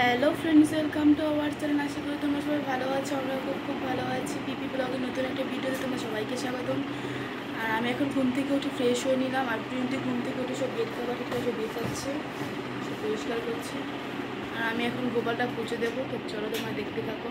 Hello friends, welcome to our channel. আশা করি তোমরা সবাই ভালো আছো। আমরা খুব ভালো আছি। পিপি ব্লগের নতুন একটা ভিডিওতে তোমরা সবাইকে স্বাগতম। আর আমি এখন ঘুম থেকে উঠে ফ্রেশ হয়ে নিলাম। আর প্রিন্টি ঘুম থেকে উঠে সব বেড কভার সব বেঁচাচ্ছে, সব পরিষ্কার করছে। আর আমি এখন গোপালটা পুজো দেবো। তো চলো তোমরা দেখতে থাকো।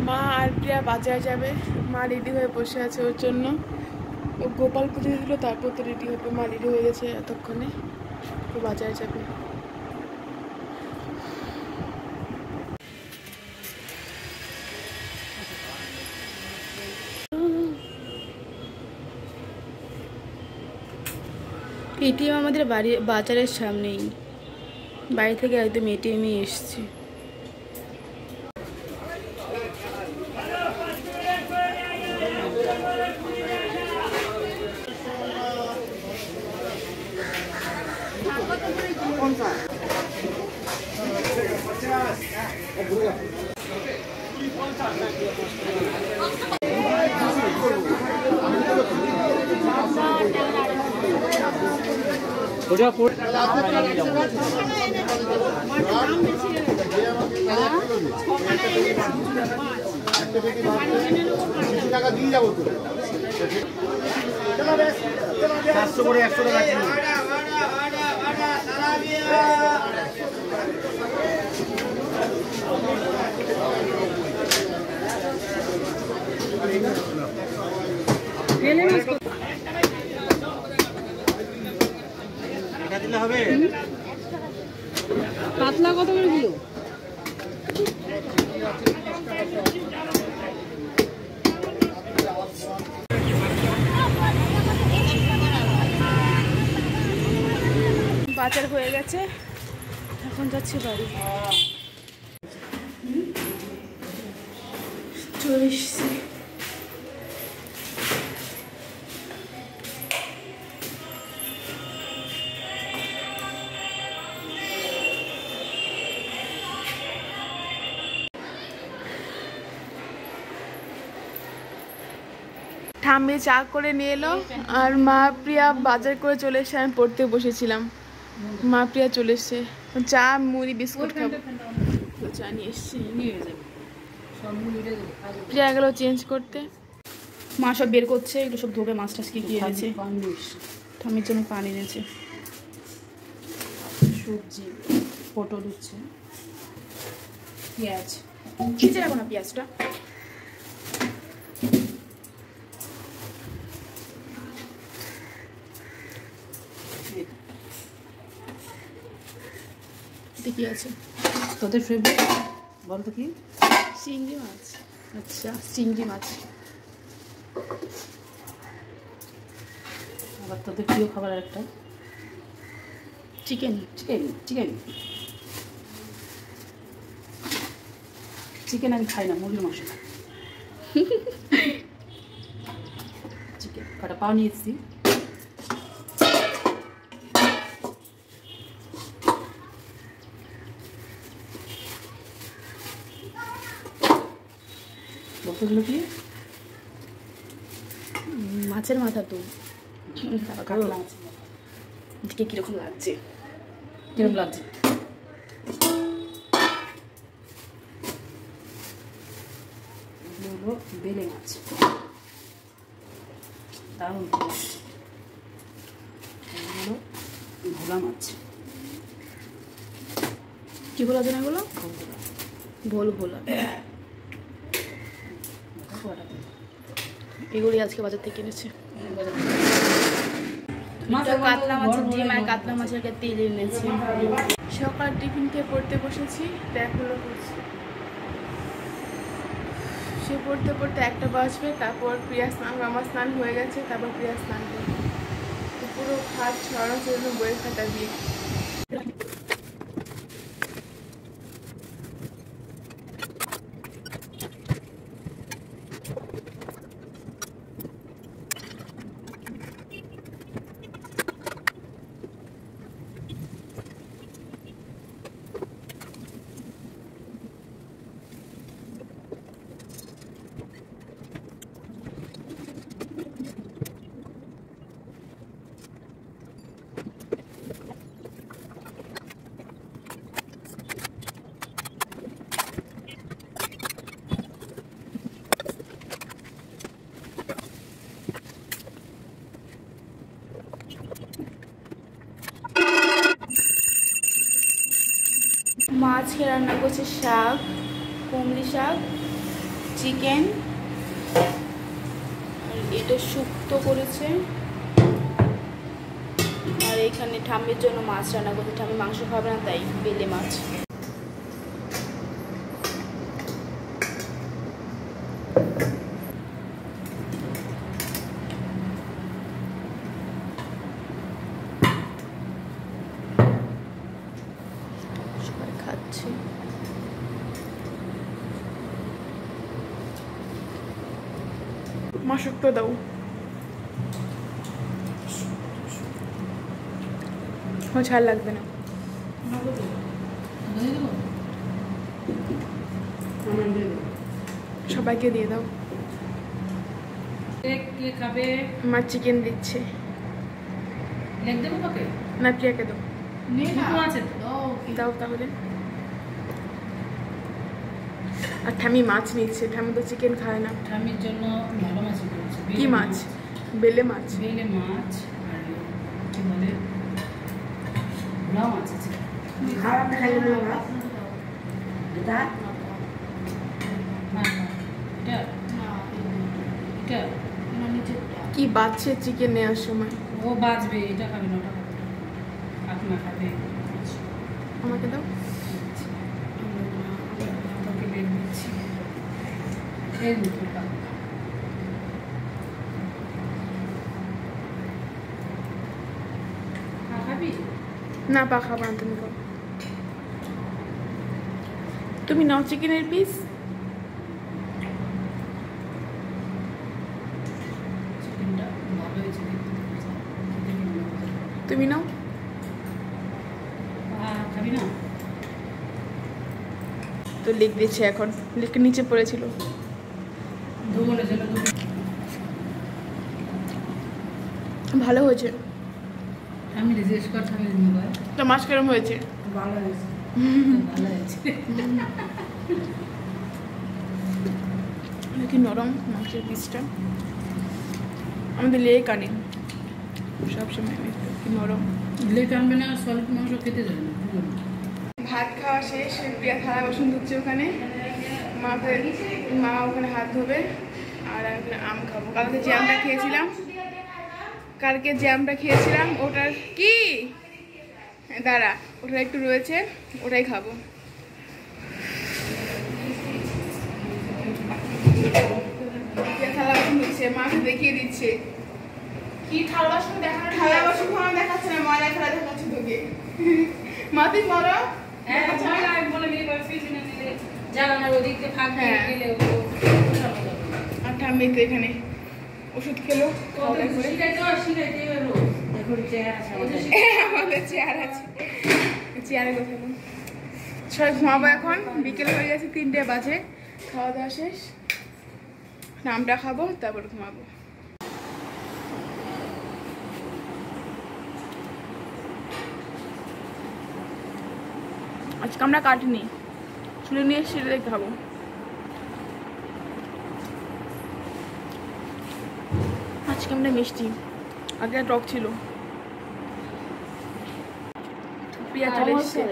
মা আর প্রিয়া বাজারে যাবে। মা রেডি হয়ে বসে আছে ওর জন্য। ও গোপাল পুজো দিল, তারপর তো রেডি হবে। মা রেডি হয়ে গেছে এতক্ষণে, তো বাজারে যাবে। এটিএম আমাদের বাজারের সামনেই। বাড়ি থেকে একদম এটিএমে এসছি। টাকা দিয়ে যাবো তো 400 করে 100 টাকা দিলে হবে। পাতলা কত করে দিল? বাজার হয়ে গেছে, এখন যাচ্ছি বাড়ি। চলে এসছি। ঠাম্মি চা করে নিয়ে এলো, আর মা প্রিয়া বাজার করে চলে এসে আমি পড়তে বসেছিলাম। মা প্রিয়া চলে এসছে, চা মুড়ি বিস্কুট খাবো। চা নিয়ে এসছি। প্রিয়া গেল চেঞ্জ করতে। মা সব বের করছে, এগুলো সব ধোবে। মাছ টাছ কি কি এনেছে, ঠাম্মির জন্য পানি এনেছে, সবজি, পটল উচ্ছে, পেঁয়াজ। খিচে রাখো না পেঁয়াজটা। কি আছে তোদের ফেভারিট বলতো কি? চিংড়ি মাছ। আচ্ছা, চিংড়ি মাছ। আবার তোদের প্রিয় খাবার একটা চিকেন। চিকেন চিকেন চিকেন আমি খাই না, মুরগির মাংস খাই। চিকেন কটা পাও নিয়ে এসেছি। বলতেগুলো কি? মাছের মাথা তো। কাতলা মাছ। দেখে কিরকম লাগছে? কিরকম লাগছে? এগুলো হলো বেলে মাছ, দারুণ লাগছে। এগুলো ভোলা মাছ। কি ভোলা জানা এগুলো? ভোল ভোলা। এগুলি আজকে বাজার থেকে এনেছে। কাতলা মাছের ডিম আর কাতলা মাছের তেল এনেছি। সকাল টিফিন খেয়ে পড়তে বসেছি, এখনো করছি। সে পড়তে পড়তে 1টা বাজবে। তারপর প্রিয়া স্নান, আমার স্নান হয়ে গেছে, তারপর প্রিয়া স্নান করবে। তো পুরো খাট ছড়ানোর জন্য বইয়ের খাতা দিয়ে। মাছকে রান্না করছে শাক, কুমড়ি শাক, চিকেন, আর এটা শুক্তো করেছে। আর এখানে ঠাম্মির জন্য মাছ রান্না করছে, ঠাম্মি মাংস খাবে না তাই বেলে মাছ। সবাই খাচ্ছে। মা শুক্তো দাও। ঝাল লাগবে না। সবাইকে দিয়ে দাও। আমার চিকেন দিচ্ছে না, প্রিয়াকে দাও। দাও তাহলে। আর ঠামি মাছ নিচ্ছে, ঠামি তো চিকেন খায় না। ঠামির জন্য ভালো মাছ করেছে। কি মাছ? বেলে মাছ। বেলে মাছ আর কি বলে ভোলা মাছ আছে। কি বাচ্চা চিকেন নেওয়ার সময়? ও বাঁচবে, এটা খাবে না, ওটা খাবে না, আপনা খাবে। আমাকে দাও। তোকে বের দিচ্ছি। এই দুটো খাবে। খাবি না, পা খাবো না, তুমি খাও। তুমি নাও চিকেনের পিস। চিকেনটা ভালো হয়েছে দেখতে। তুমি নাও। খাবি না? তো লিখ দিচ্ছে এখন, লিখ নিচে পড়েছিল। ভালো হয়েছে। আমি রিজেস্ট কর, আমি মোবাইল তো মাছ কেরম হয়েছে? ভালো হয়েছে, ভালো হয়েছে। কি নরম মাছের পিসটা, আমাদের লেক আনে সবসময়, কি নরম। লেট আনবে না, সলিড মাংস খেতে যায় না। ভাত খাওয়া শেষ, প্রিয়া থালা বাসন ধুচ্ছে ওখানে, মা ওখানে হাত ধোবে, আর আমি ওখানে আম খাবো। কালকে জ্যামটা খেয়েছিলাম, ওটার কি দাঁড়া, ওটার একটু রয়েছে, ওটাই খাবো। থালা বাসন ধুচ্ছে, মাকে দেখিয়ে দিচ্ছে। কি থালা বাসন দেখানো? থালা বাসন দেখাচ্ছে না, ময়লা খেলা দেখাচ্ছে তোকে। মা তুই বলো। আর ঠাম্মি তো এখানে ওষুধ খেলো, আমাদের চেয়ার আছে, চেয়ারে বসাবো। সবাই ঘুমাবো এখন, বিকেল হয়ে গেছে, 3টে বাজে। খাওয়া দাওয়া শেষ, নামটা খাবো, তারপর ঘুমাবো। আজকে আমরা কাটিনি, চুলে নিয়ে সেটাই খাবো। আজকে আমরা মিষ্টি, আগে টক ছিল। প্রিয়া চলে এসছে।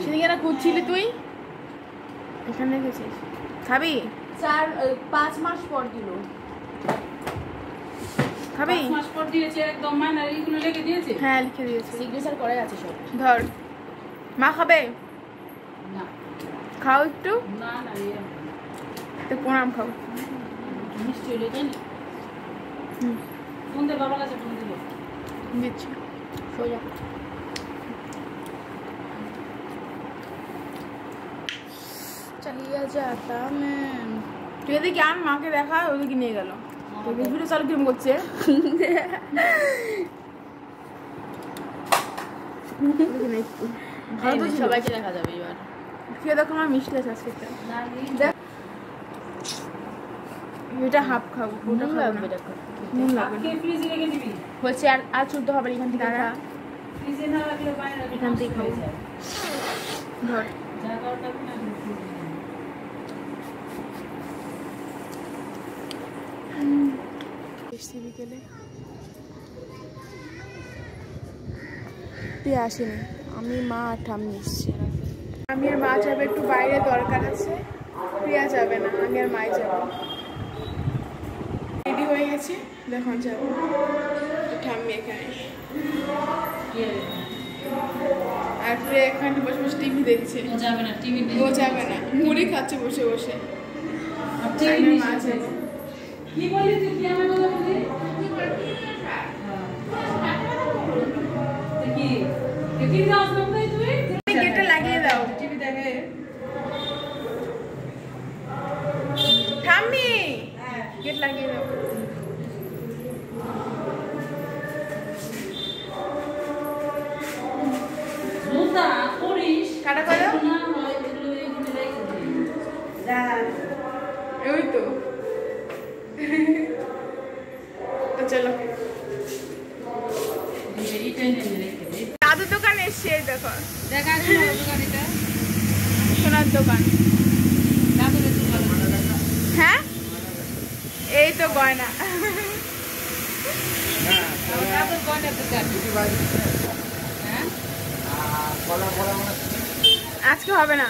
সেদিকে একটা খুঁজছিলি তুই, এখানে গেছিস। খাবি? 5 মাস পর দিল। খাবি? 5 মাস পর দিয়েছে একদম, মানে এইগুলো লিখে দিয়েছে। হ্যাঁ, লিখে দিয়েছে, সিগনেচার করে আছে সব। ধর। মা খাবে? না খাও একটু। না না, তো কোন আম খাও? মিষ্টি হলে জানি। ফোন দে, বাবার কাছে ফোন দিল। দিচ্ছি, সোজা। চালিয়ে যাতা ম্যাম। তুই এদিকে আম, মাকে দেখা, ওদিকে নিয়ে গেল। ভিডিও চালু কিরম করছে? সবাইকে দেখা যাবে এবার। খেয়ে দেখো, আমার মিষ্টি আছে আজকে। দেখ, এটা হাফ খাবো, ওটা খাবো না। নুন লাগবে। ফ্রিজে রেখে দিবি। বলছি আর চলতে হবে, এখান থেকে খা। ফ্রিজে না রাখলে বাইরে রাখলে এখান থেকে খাবো। ধর, যা দরকার না এসছি বিকেলে। প্রিয়া আসেনি, আমি মা আর ঠাম্মি এসছি। আমি আর মা যাবে একটু বাইরে, দরকার আছে। প্রিয়া যাবে না, আমি আর মাই যাবো। রেডি হয়ে গেছি, যখন যাবো। ঠাম্মি এখানে আর প্রিয়া এখানে বসে বসে টিভি দেখছে। যাবে না টিভি, ও যাবে না, মুড়ি খাচ্ছে বসে বসে। মা যাবে। কি বলি তুই, কি আমার কথা বলি? কি দাও তুমি? গেটটা লাগিয়ে দাও। টিভি দেখে ঠাম্মি গেট লাগিয়ে দাও। মুদা করিস কাটা করো। না হয় এগুলো এখানে রেখে দে। ওই তো তো চলো এইটা এনে রেখে দে। দাদুর দোকান এসছে, এই দেখো দেখা গেল দোকানিটা সোনার দোকান। দাদুরে তো ভালো হ্যাঁ এই তো গয়না। দাদুর গয়না দোকান। হ্যাঁ আজকে হবে না।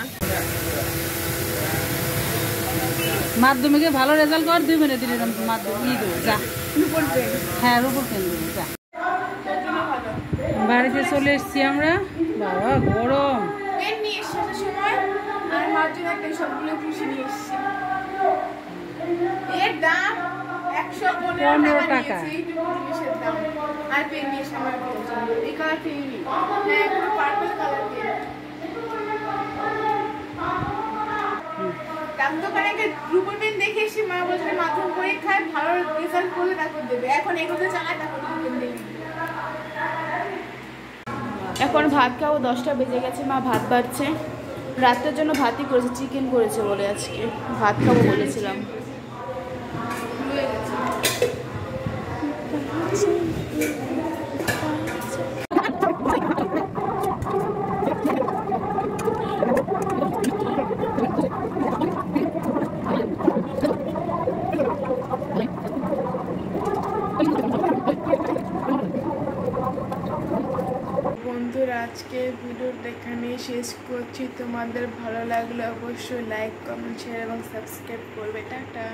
মাধ্যমিকে ভালো রেজাল্ট কর, 2 মিনিট দিন মাধ্যমিক যা। রূপোর পেন। হ্যাঁ রূপোর পেন যা। বাড়িতে চলে এসছি আমরা। বাবা গরম। পেন নিয়ে এসছি আসার সময়, আর মার জন্য একটা সবগুলো খুশি নিয়ে এসছি। এর দাম 115 টাকা নিয়েছে, এইটুকু জিনিসের দাম। আর পেন নিয়ে এসে আমার পেন জন্য এই কালার পেন নি, হ্যাঁ পুরো পার্পল কালার পেন। দাম দোকানে একটা রূপোর পেন দেখে এসে মা বলছে মাধ্যমিক পরীক্ষায় ভালো রেজাল্ট করলে তারপর দেবে। এখন এগুলো চালায় তারপর পেন দেবে। এখন ভাত খাবো, 10টা বেজে গেছে। মা ভাত বাড়ছে, রাতের জন্য ভাতই করেছে, চিকেন করেছে বলে আজকে ভাত খাবো বলেছিলাম। বন্ধুরা আজকে ভিডিওটা এখানে শেষ করছি। তোমাদের ভালো লাগলে অবশ্যই লাইক, কমেন্ট, শেয়ার এবং সাবস্ক্রাইব করবে। টাটা।